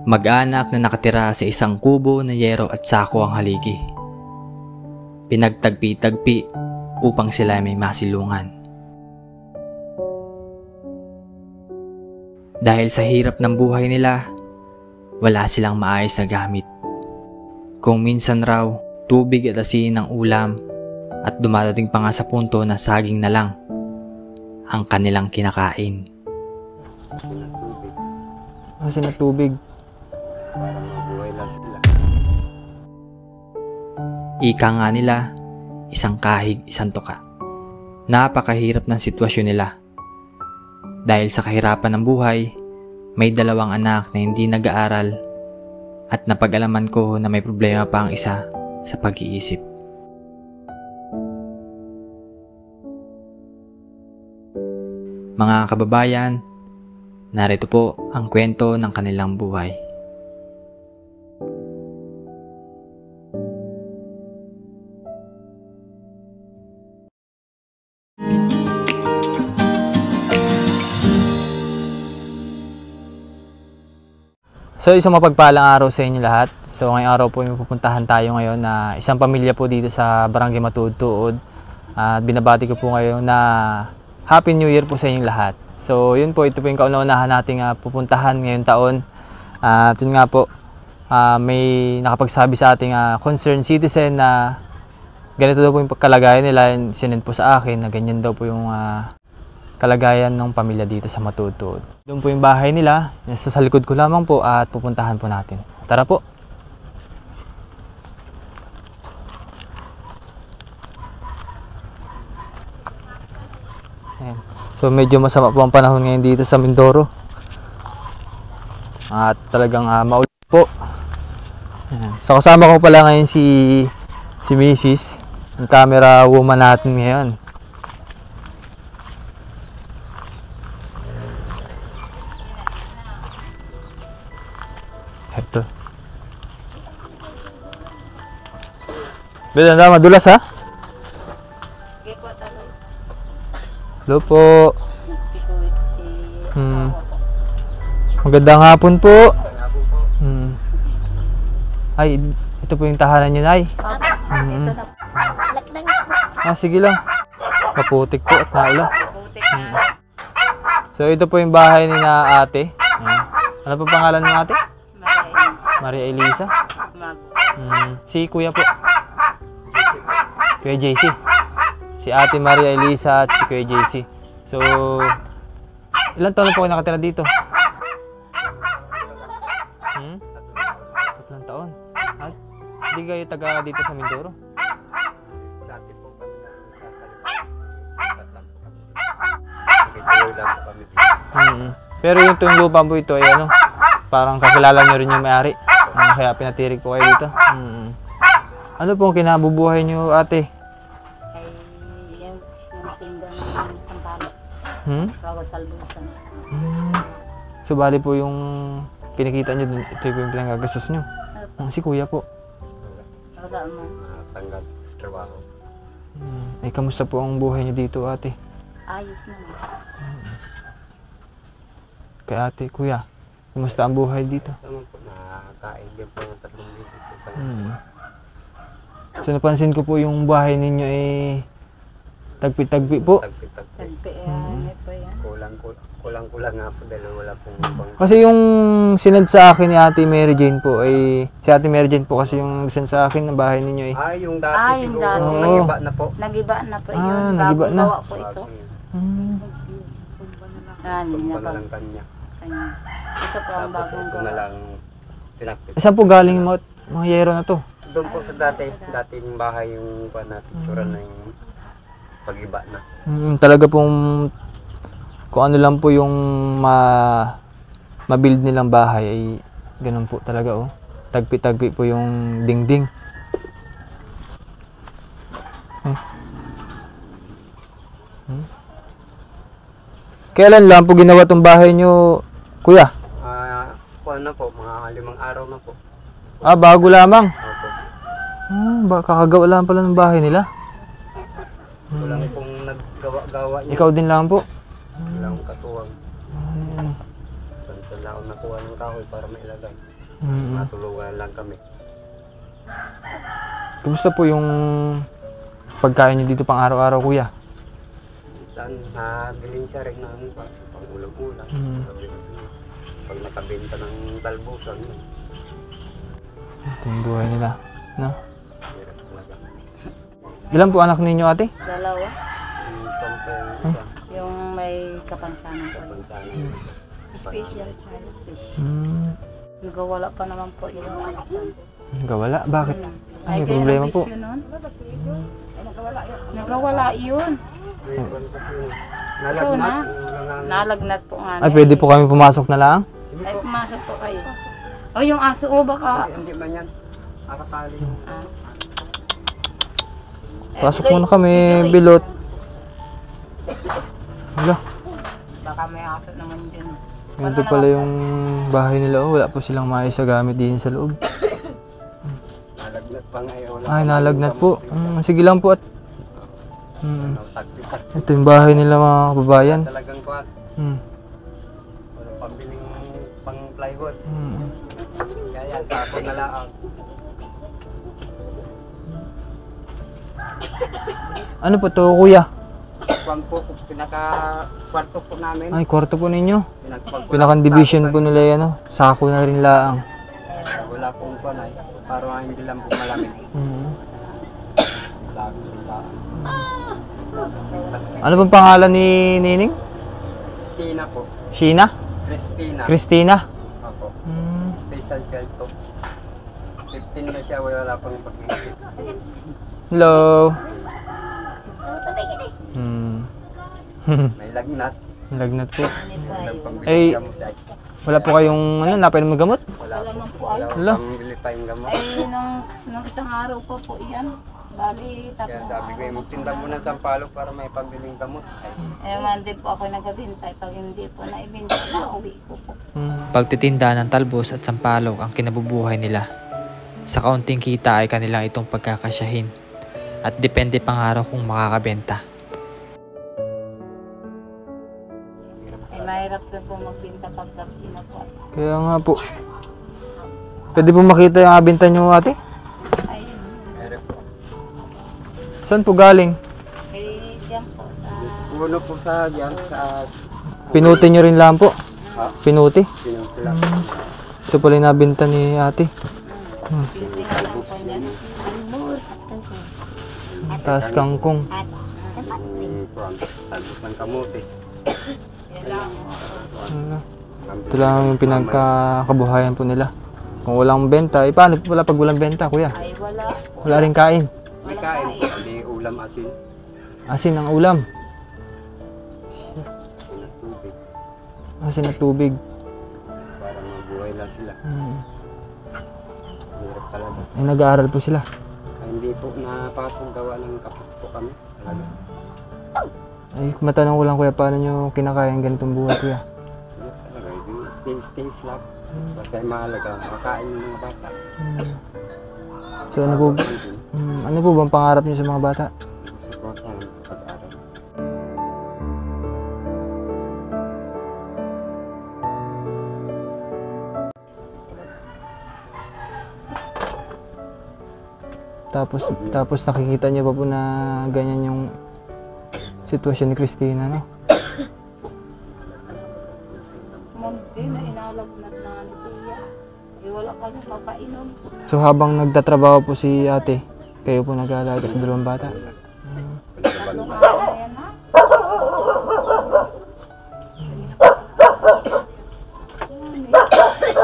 Mag-anak na nakatira sa isang kubo na yero at sako ang haligi. Pinagtagpi-tagpi upang sila may masilungan. Dahil sa hirap ng buhay nila, wala silang maayos na gamit. Kung minsan raw, tubig at asin ang ulam at dumadating pa nga sa punto na saging na lang ang kanilang kinakain. Asin na tubig. Ika nga nila, isang kahig, isang tuka. Napakahirap ng sitwasyon nila. Dahil sa kahirapan ng buhay, may 2 anak na hindi nag-aaral at napag-alaman ko na may problema pa ang isa sa pag-iisip. Mga kababayan, narito po ang kwento ng kanilang buhay. So isang mapagpalang araw sa inyo lahat. So ngayong araw po yung pupuntahan tayo ngayon na isang pamilya po dito sa Barangay Matuod-Tuod. At binabati ko po ngayon na Happy New Year po sa inyong lahat. So yun po, ito po yung kauna-unahan nating pupuntahan ngayong taon. At yun nga po, may nakapagsabi sa ating concerned citizen na ganito daw po yung kalagayan nila. Sinend po sa akin na ganyan daw po yung kalagayan ng pamilya dito sa Matuod-Tuod. Doon po yung bahay nila, sa likod ko lamang po at pupuntahan po natin. Tara po! Ayan. So medyo masama po ang panahon ngayon dito sa Mindoro. At talagang maulan po. Ayan. So kasama ko pala ngayon si Mrs. Ang camera woman natin ngayon. Ito. Beda na madulas ha? Hello po. Magandang hapon po. Ay, ito po yung tahanan niyo, Nay. Sige lang. Maputik po at naulan. So ito po yung bahay ni na ate. Ano po pangalan ng ate? Maria Elisa? Si Kuya po? Kuya JC. Si Ate Maria Elisa at si Kuya JC. So, ilan taon na po kayo nakatira dito? 3 taon. At hindi kayo taga dito sa Mindoro? Dati po kami nasasalita. Pero yung itong lupa po ito ay ano, parang kakilala nyo rin yung may-ari. Kaya pinatirik po kayo dito. Ano pong kinabubuhay nyo, ate? Ay, yung tinda ng sampalo. Bawat talbusan. So, bali po yung kinikita nyo, ito po yung pinagagastos nyo. Si Kuya po. Wala mo. Tanggap trabaho. Ay, kamusta po ang buhay nyo dito, ate? Ayos naman. Kay ate, Kuya, kamusta ang buhay dito? Naman po, nakakain din po ng 3 litros sa isang So napansin ko po yung bahay ninyo ay tagpi-tagpi po. tagpi-tagpi. Ano po yan? Kulang nga po dahil wala pong ibang... Kasi yung sinad sa akin ni Ate Mary Jane po ay, si Ate Mary Jane po kasi yung sinad sa akin ng bahay ninyo ay. yung dati yung siguro, dati. nag-iba na po. Nagiba na po yun. Nagiba na. Gawa po ito. Tumpa na lang kanya. Ito po ang Tapos bagong ito na gawa. lang tinaktik. Saan po galing mga yero na to? Doon po sa dating bahay yung panatiktura na yung pag-iba na. Talaga pong kung ano lang po yung ma-build nilang bahay ay ganun po talaga oh. Tagpi-tagpi po yung dingding. Kailan lang po ginawa tong bahay nyo, Kuya? Kuha na po, mga 5 araw na po. Bago lamang. Opo. Kakagawa lang pala ng bahay nila. Walang pong naggawa-gawa niya. Ikaw din lang po. Walang katuwang. Saan lang ako nakuha ng kahoy para mailagay. Matulungan lang kami. Kumusta po yung pagkain niyo dito pang araw-araw, kuya? Minsan, nabilin siya rin ng pangulam-ulam. Pag nakabenta ng talbusan, Ito yung buhay nila. No? hirap talaga. Ilan po anak ninyo, ate? Dalawa. Yung sample, isa, Yung may kapansanan po. pansanan. Special child. Hmm. Nagawala pa naman po yung anak ko. Gawala? Bakit? Ay, may kaya problema po. nabisyo nun. Nagawala yun. Mayroon kasi Ikaw na. nalagnat. yung nanganganak. Nalagnat po nga. Ay, pwede po kami pumasok na lang? Ay, pumasok po kayo. O, yung aso o baka. Hindi man yan. Akakali yung Pasok muna kami, bilot. Hala, Baka may aso naman dyan. ganito pala yung bahay nila. Oh, wala po silang maayos sa gamit din sa loob. nalagnat pa nga. Wala Ay, pa nalagnat gamot po. eh. Sige lang po at... Tagpitak. Ito yung bahay nila mga kababayan. Talagang kuhan. Hmm. Walang pambiling pang plywood. Hmm. Kaya yan, sako na lang. Ano po to, kuya? Kuhan po, pinaka-kwarto po namin. Ay, kwarto po ninyo. Pinagpag- Pinakang division po nila yan, oh. Sako na rin laang. Wala pong kuhan ay. Para hindi lang po malamig. Hmm. Wala pong lang. Ano bang pangalan ni Nining? Christina po. Sheena? Christina. Christina? Opo. Hmm. Special child po. 15 na siya, wala pang pag-iisip. Hello? Hmm. May lagnat. Lagnat po. Walang pambili Ay. gamot ay. Wala po kayong ano, napainom ng gamot? Wala Naman po wala ay. Hala. pambili tayong gamot. Ay, nung isang araw po po iyan. Bali, Kaya tatlong sabi ko, magtinda muna ng sampalok para may pambiling gamot. Ay, hindi po ako nagbintay. Pag hindi po naibintay, nauwi ko po. Pagtitinda ng talbos at sampalok ang kinabubuhay nila. Sa kaunting kita ay kanilang itong pagkakasyahin at depende pang araw kung makakabenta. Ay, mahirap na po magbinta pag gabi na po. Kaya nga po. Pwede po makita yung abinta nyo, ate? Ay, meron po. Saan po galing? eh, diyan po sa... Puno po sa dyan, sa Pinuti nyo rin lang po. Ha? Pinuti. pinutila. Ito pala yung nabinta ni ate. Busy na lang po niyan. Tapos kangkong. Talbos ng kamote. Yan lang. Ano? Ito lang yung pinagkakabuhayan po nila. Kung walang benta, paano po pala pag walang benta, kuya? Ay, wala. Wala rin kain. May kain, hindi ulam asin. Asin ang ulam. Asin at tubig. Asin at tubig. Para mabuhay lang sila. Hirap talaga. Ay, nag-aaral po sila. Ay, hindi po napasok gawa ng kapos po kami. Talaga. Ay, matanong ko lang kuya, paano nyo kinakain ganitong buhay, kuya? Talaga, taste lang. Basta ay mahalaga, makain ng mga bata. So ano po bang pangarap nyo sa mga bata? Support na lang pag-aaral. Tapos nakikita nyo pa po na ganyan yung sitwasyon ni Christina, no? Munti na inalagnat na ni Tia. Eh, wala kami papainom. So habang nagtatrabaho po si ate, kayo po nag-aalaga sa dalawang bata? Ano ka na yan, ha?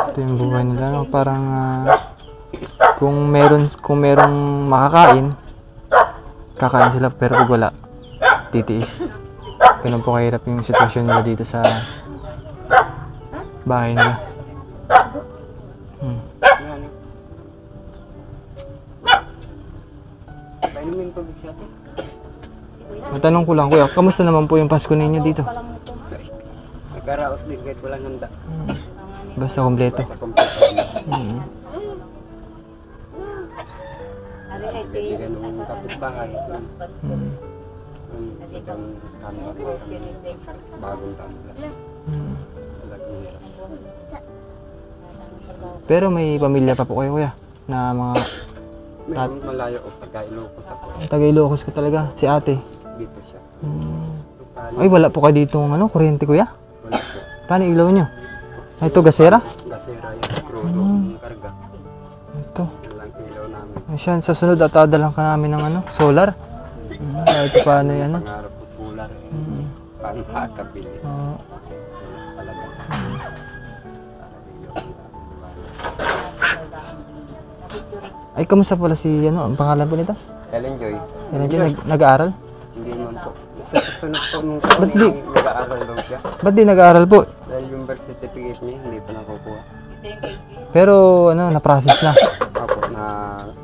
Ito yung buhay nila, no? Parang kung merong makakain, kakain sila, pero pag wala, titiis. Ganun po kahirap yung sitwasyon nila dito sa bahay nila. Yan eh. Painumin tubig siya ate. Matanong ko lang, kuya, kamusta naman po yung Pasko ninyo dito? Nagkaraos din kahit walang handa. Basta kompleto. Sa kompleto. Ari ay Tia. Ganun kapitbahay. Itong kami ako. Bagong taon lang. Talagang hirap. Pero may pamilya pa po kayo, kuya, na mga Meron malayo o pagka-Ilocos ako. taga-Ilocos ko talaga, si ate. Dito siya. Ay, wala po kayo dito ng kuryente, kuya? Wala po. Paano ilaw nyo? Ay, ito, gasera? Gasera yung crudo, yung karga. Ito. Yan lang ilaw namin. Ayan, sa sunod at dadalang ka namin ng solar. Kahit paano yan. Pangarap ko solar. Paano makakabili? Talaga. Ay, kamusta pala si, ang pangalan po nito? Ellen Joy. Yan dyan, nag-aaral? Hindi naman po. Sa susunod po nung Ba't di? nag-aaral daw siya. Ba't di nag-aaral po? Dahil yung birth certificate niya, hindi pa nakukuha. Pero, na-process na. Ako,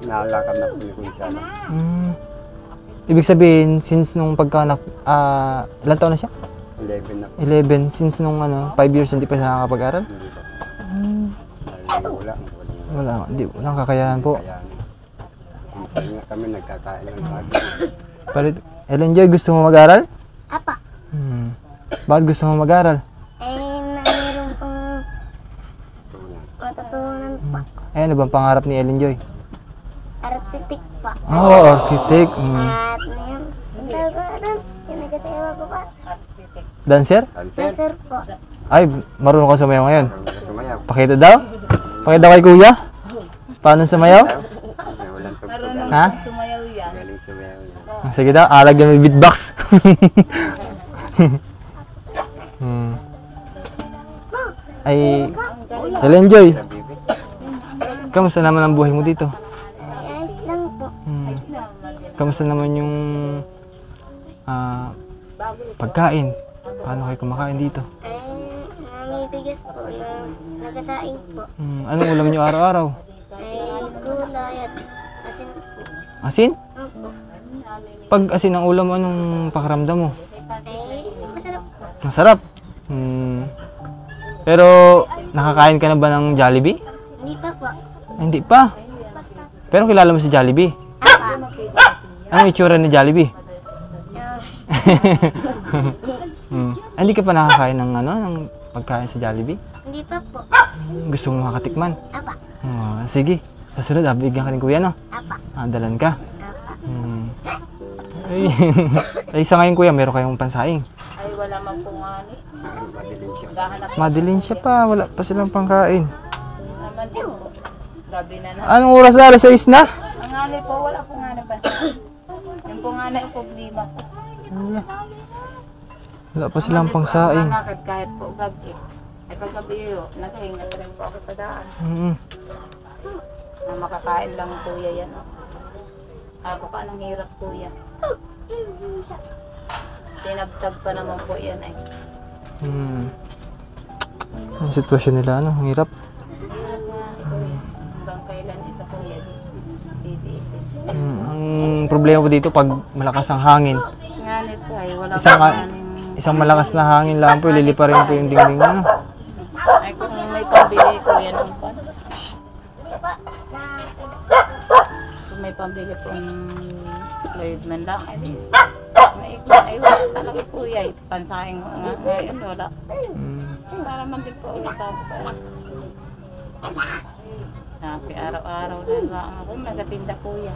naalakad na po ni Kunsana. Ibig sabihin, since nung pagkanak, ilan taon na siya? 11 na po. 11, since nung 5 years hindi pa siya nakakapag-aral? Hindi pa. Dahil wala. Walang kakayanan po. Kaya, minsan nga kami nagkakain ng saging. Pero, Ellen Joy, gusto mo mag-aral? Apa. Bakit gusto mo mag-aral? Mayroon pong matutunan pa. Ay, ano bang pangarap ni Ellen Joy? Arkitek pa. Oh, architect. At ngayon, yung nagkasayawa ko pa. Dancer? Dancer po. Ay, marunong ka sumayaw ngayon. Sumayaw. Pakita daw? Pakita kay kuya? Paano sumayaw? Walang tugtog. Ha? Sumayaw yan. Galing sumayaw yan. Sige daw, alag na may beatbox. Ay, Ellen Joy, kamusta naman ang buhay mo dito? Ay, ayos lang po. Kamusta naman yung pagkain? Paano kayo kumakain dito? Ay, may bigas po na nagasaing po. Anong ulam nyo araw-araw? Ay, gulay at asin po. Asin? Opo. Pag asin ang ulam, anong pakiramdam mo? Ay, masarap po. Masarap. Pero nakakain ka na ba ng Jollibee? Hindi pa po. Ay, hindi pa. Pero kilala mo si Jollibee? Apa. Ano yung itsura ni Jollibee? Hindi ka pa nakakain ng ng pagkain sa Jollibee? Hindi pa po. Gusto mo makatikman? Apa. Sige. Sa sunod, bigyan ka ni kuya, no? Apa. Dalan ka. Apa. Ay, sa ngayon kuya, meron kayong pansaing. Ay, wala man po nga ni. Madilim siya. Gahanap Madilim siya pa, wala pa silang pangkain. naman din po. Gabi na na. Anong oras na? Alas 6 na? Ang nga po, wala po nga na pa. Yung po nga na yung problema po. Wala pa silang pangsaing. Nakakad kahit po gabi. Ay paggabi yun, naghahinga rin po ako sa daan. Na makakain lang kuya yan. Ako pa anong hirap kuya. Tinagtag pa naman po yan ay. Ang sitwasyon nila, ang hirap. Hanggang kailan ito kuya titiisin. Ang problema po dito, pag malakas ang hangin, Nga nito ay wala Isang- pa nga isang malakas na hangin lang po, ililiparin po yung dingding. ay kung may pambili kuya ng pan. Kung may pambili po ng load man lang ay di. Ay wala talaga kuya ay pansaing nga ngayon wala. Para man din po ulit sa pera. Sabi araw-araw na lang ako nagatinda kuya.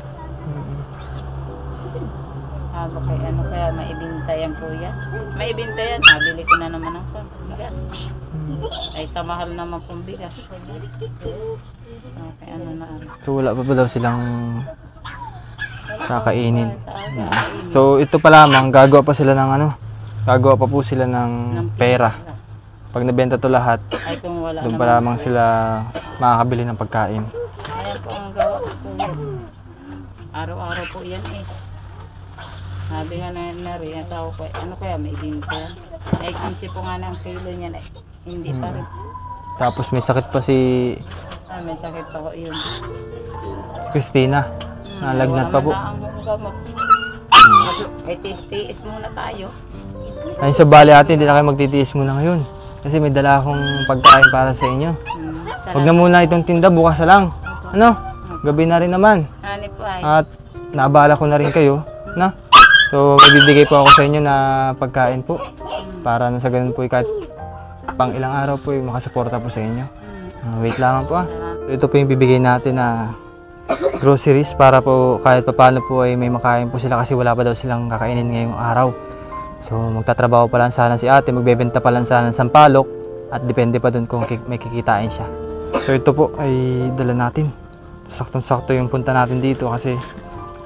Haba kay ano kaya maibinta yan kuya. Maibinta yan, nabili ko na naman ng bigas. Ay sa mahal naman pong bigas. Okay, ano na ano. So wala pa daw silang kakainin. So ito pa lamang, gagawa pa sila ng gagawa pa po sila ng pera. Pag nabenta to lahat, Ay kung wala doon pa naman. lamang sila makakabili ng pagkain. Ayan po ang gawa ko po yan. Araw-araw po yan eh. Sabi nga na rin, asawa ko, ano kaya may ibinta yan? Ay 15 po nga na ang kilo niyan eh. Hindi pa rin. Tapos may sakit pa si May sakit ako yun. Christina. Nalagnat pa po. Wala man lang ang gamot. Ay tiis muna tayo. Ayun sa bali ate, hindi na kayo magtitiis muna ngayon. Kasi may dala akong pagkain para sa inyo. Huwag na muna itong tinda, bukas na lang. Ano? Gabi na rin naman. Ani po ay. At naabala ko na rin kayo. Na? So, may bibigay po ako sa inyo na pagkain po. Para na sa ganun po, kahit pang ilang araw po, makasuporta po sa inyo. Wait lang po ah. Ito po yung bibigay natin na groceries para po kahit papaano po ay may makain po sila kasi wala pa daw silang kakainin ngayong araw. So magtatrabaho pa lang sana si ate, magbebenta pa lang sana ng sampalok at depende pa dun kung may kikitain siya. So ito po ay dala natin. Saktong-sakto yung punta natin dito kasi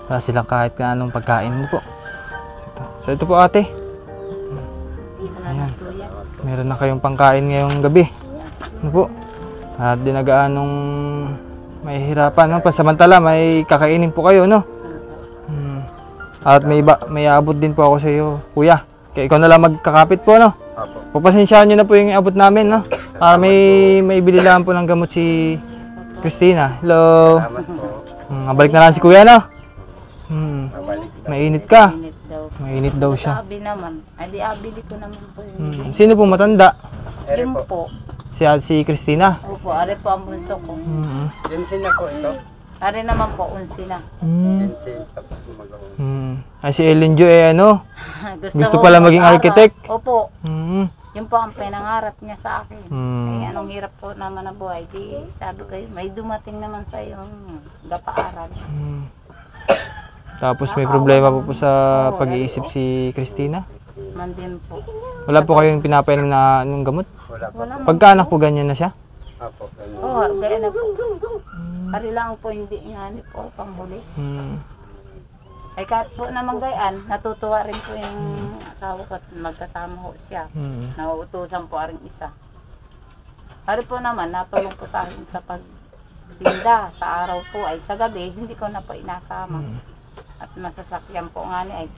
wala silang kahit na anong pagkain. Ano po? Ito. So ito po ate. Ayan. Meron na kayong pangkain ngayong gabi. Ano po? At dinagaan nung may hirapan, no? Pansamantala, may kakainin po kayo, no? At may abot din po ako sa iyo, kuya. Kaya ikaw na lang magkakapit po, no? Pagpasensyahan nyo na po yung abot namin, no? Para may bili lang po ng gamot si Christina. Hello. Salamat po. Balik na lang si kuya, no? Babalik. Mainit ka. Init daw. Mainit daw siya. Sabi naman, ay di abili ko naman po yun. Sino po matanda? Ere Yung po. po. Si Christina. Opo, ari po ang bunso ko. Jensen na po ito. Ari naman po, unsi na. Jensen tapos gumagawa. Ay si Ellen Jo ano? Gusto ko pala maging mag-aral. architect? Opo. Mm. Yun po ang pinangarap niya sa akin. Mm. Eh, anong hirap po naman na buhay. Di, sabi ko, may dumating naman sa yung gapaaral. Tapos may problema po sa pag-iisip si Christina. Man din po. Wala po kayong pinapainom na ng gamot? Wala po. Wala man. Pagkaanak po ganyan na siya? Apo. Ganun. Oo, gaya na po. Ari lang po, hindi nga ni po panghuli. Ay kahit po naman gayaan, natutuwa rin po yung asawa ko at magkasama ho siya. Nauutusan po aring isa. Ari po naman, natulong po sa akin sa pagtinda. Sa araw po ay sa gabi, hindi ko na po inasama. At masasakyan po nga ni ay.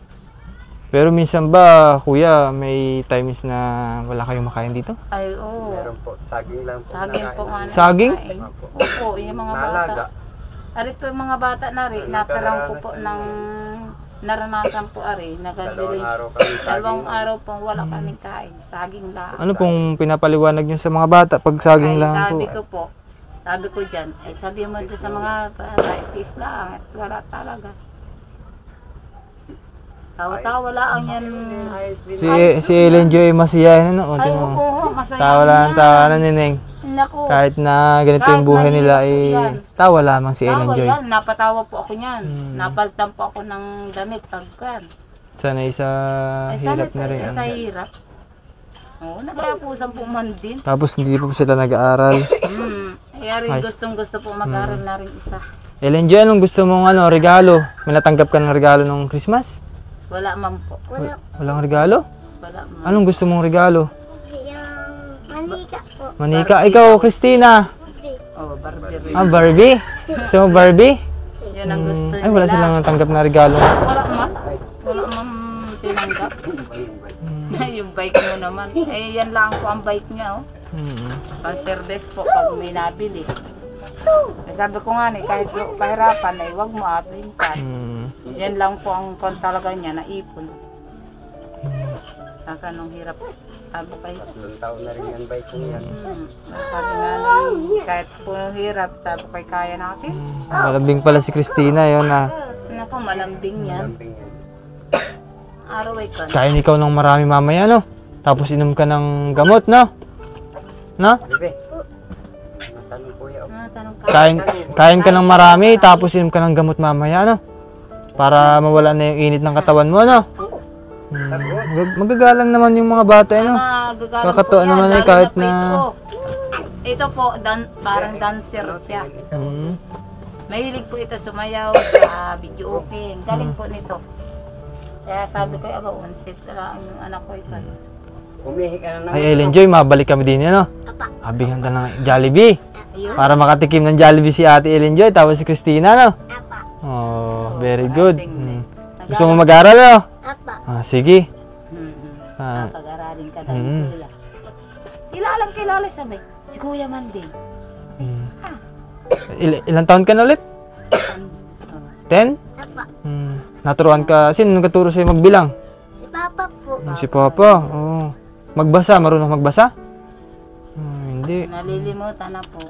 Pero minsan ba, kuya, may times na wala kayong makain dito? Ay, oo. Meron po. Saging lang po. Saging po nga. na Saging? nakain. Opo, yung mga Nalaga. bata. Ari po yung mga bata na rin, natirang ko po ng naranasan po ari, Dalawang nag-village. araw kami saging. Dalawang araw po wala kaming kain, saging lang. Ano pong pinapaliwanag nyo sa mga bata pag saging Ay, lang po? sabi ko dyan, ay sabi mo dyan sa mga bata, itis lang, at wala talaga. Tawa-tawa lang yan. Si Ellen Joy masiyahin ano? Ay, Tingnan mo. oo, masaya Tawa lang, tawa na nineng. Naku, Kahit na ganito yung buhay nila, tawa lamang si Ellen tawa Joy. yan, napatawa po ako niyan. Napalitan po ako ng damit pagkan. Sanay sa Ay, hirap sanay na po rin. siya sa hirap. Oo, nagkapusan po man din. Tapos hindi po sila nag-aaral. Ay, gustong-gusto po mag-aral na rin isa. Ellen Joy, anong gusto mong regalo? May natanggap ka ng regalo ng Christmas? Wala man po. Walang regalo? Wala man. Anong gusto mong regalo? Yung manika po. Manika. Ikaw, Christina. Oh, Barbie rin. Barbie? Gusto mo Barbie? Yun ang gusto Ay, wala nila. silang natanggap na regalo. Wala man. Wala man tinanggap. Yung bike mo naman. Eh, yan lang po ang bike niya, oh. Pang service po pag may nabili. Eh, sabi ko nga kahit pahirapan ay wag mo abintan. Yan lang po ang talaga niya, naipon. Saka nung hirap, sabi kayo. 3 taon na rin yan bike niya. Sabi nga kahit po hirap, sabi ko kaya natin. Malambing pala si Christina, yun na. Naku, malambing yan. Camping yan. Araw ay kan. Kain ikaw ng marami mamaya, no? Tapos inom ka ng gamot, no? No? Bebe. Matanong kuya. Tanong ka. Kain ka ng marami, tapos inom ka ng gamot mamaya, no? Para mawala na yung init ng katawan mo, no? Magagalang naman yung mga bata, no? Gagalang Kakatuwa po yan, naman eh, lalo kahit po na- Ito po, parang dancer siya. Hmm. Mahilig po ito sumayaw sa video open. Galing po nito. Kaya sabi ko, aba, unsit lang yung anak ko ito. Umihi ka na naman. Ay, Ellen Joy, mabalik kami din yan, no? Abingan ka ng Jollibee. Ayun. Para makatikim ng Jollibee si Ate Ellen Joy, tapos si Christina, no? Oh, very good. Gusto mo mag-aral, no? Sige. Pag-aralin ka daw, kuya. Kilalang sabi. Si Kuya man din. Ilang taon ka na ulit? 10? Naturuan ka. Sino nagtuturo sa'yo magbilang? Si Papa po. Si Papa. Oh. Magbasa? Marunong magbasa? Hindi. Nalilimutan na po.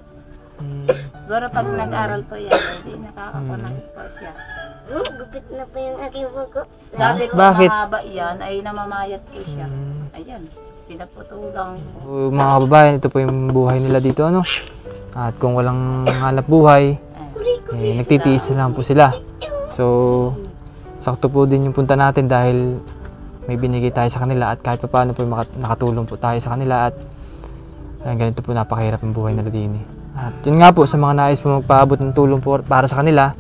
Siguro pag nag-aral po yan, hindi nakakakonect po siya. Gupit na po yung aking buko. Sabi ko, Bakit? mahaba yan, ay namamayat po siya. Ayan, pinaputulang. Mga kababayan, ito po yung buhay nila dito, ano? At kung walang hanap buhay, nagtitiis na lang po sila. So, sakto po din yung punta natin dahil may binigay tayo sa kanila at kahit pa paano po nakatulong po tayo sa kanila at ganito po napakahirap ang buhay nila din. At yun nga po, sa mga nais po magpaabot ng tulong po para sa kanila,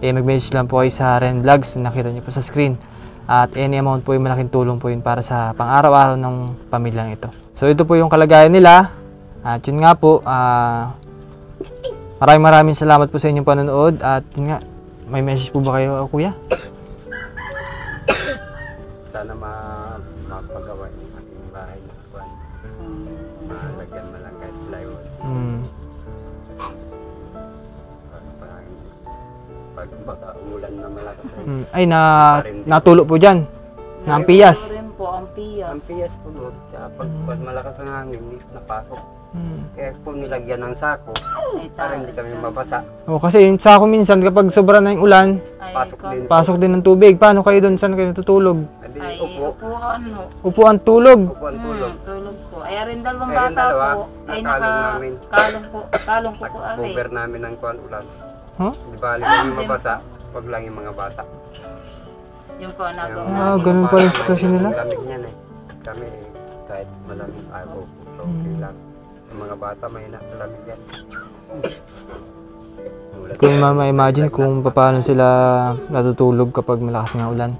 mag-message lang po kayo sa Ren Vlogs, nakita niyo po sa screen. At any amount po yung malaking tulong po yun para sa pang-araw-araw ng pamilyang ito. So ito po yung kalagayan nila. At yun nga po, maraming salamat po sa inyong panonood. At yun nga, may message po ba kayo, kuya? Sana mapagawa yung aking bahay na kuwan. Malagyan mo lang kahit plywood. Pag baka umulan na malakas Ay, natulo po dyan. Na ang piyas. Rin po, ang piyas. ang piyas po doon. Tsaka pag malakas ang hangin, hindi napasok. Kaya po nilagyan ng sako para hindi kami mabasa. O, kasi yung sako minsan kapag sobra na yung ulan, pasok din ng tubig. Paano kayo doon? Saan kayo natutulog? Ay, upuan no. Upuan tulog. Upuan tulog. Tulog po. Ay, rin dalawang Ay, rin bata dalawa, po. Ay, nakalong namin. kalong po ari. Cover namin ng kuwan ulan. Huh? Di ba lang yung mabasa, wag lang yung mga bata. Yung po ang nagawa. Ganun pala yung sitwasyon nila. Ang lamig niyan eh. Kami kahit malamig ako, okay lang. Yung mga bata may nakalamig yan. Kung ma-imagine kung paano sila natutulog kapag malakas nga ulan.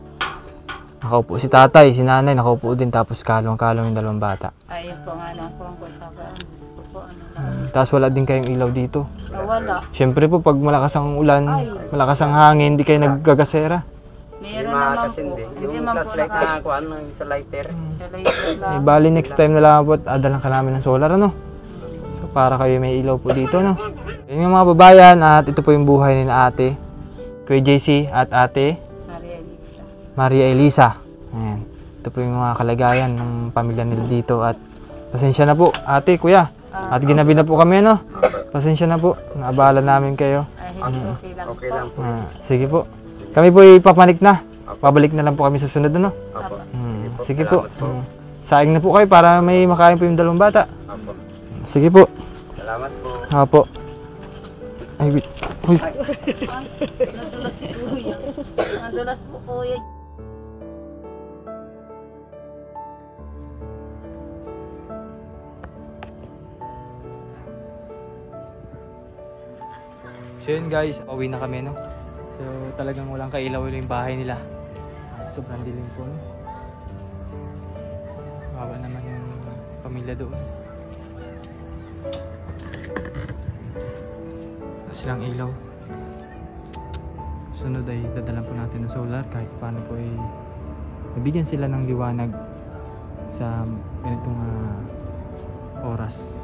Nakaupo si tatay, si nanay, nakaupo din tapos kalong-kalong yung dalawang bata. Ay, yun po nga lang po ang kusagaan. Gusto po ano lang. Tapos wala din kayong ilaw dito. Wala. Siyempre po pag malakas ang ulan, malakas ang hangin, hindi kayo naggagasera. Meron naman po. Hindi. Hindi Yung man po flashlight na kuwan, yung isa lighter. Sa later lang. Bali next time na lang po at adalang ka namin ng solar, ano? So para kayo may ilaw po dito, no? Yun yung mga babayan at ito po yung buhay ni na ate, Kuya JC at ate Maria Elisa. Ayan. Ito po yung mga kalagayan ng pamilya nila dito at pasensya na po, ate, kuya. At ginabi na po kami, no? Pasensya na po, naabala namin kayo. Ay, okay lang Okay po. lang po. Sige po. Kami po ipapanik na. Babalik na lang po kami sa sunod, ano? Opo. Sige po. Saing na po kayo para may makain po yung dalawang bata. Opo. Sige po. Salamat po. Opo. Ay, wait. Uy. Nadulas si kuya. Nadulas po kuya. So yun guys, pauwi na kami, no? So talagang walang kailaw yung bahay nila. Sobrang dilim po, no? Kawawa naman yung pamilya doon. Wala silang ilaw. Sunod ay dadalan po natin ng solar kahit paano po ay mabigyan sila ng liwanag sa ganitong oras.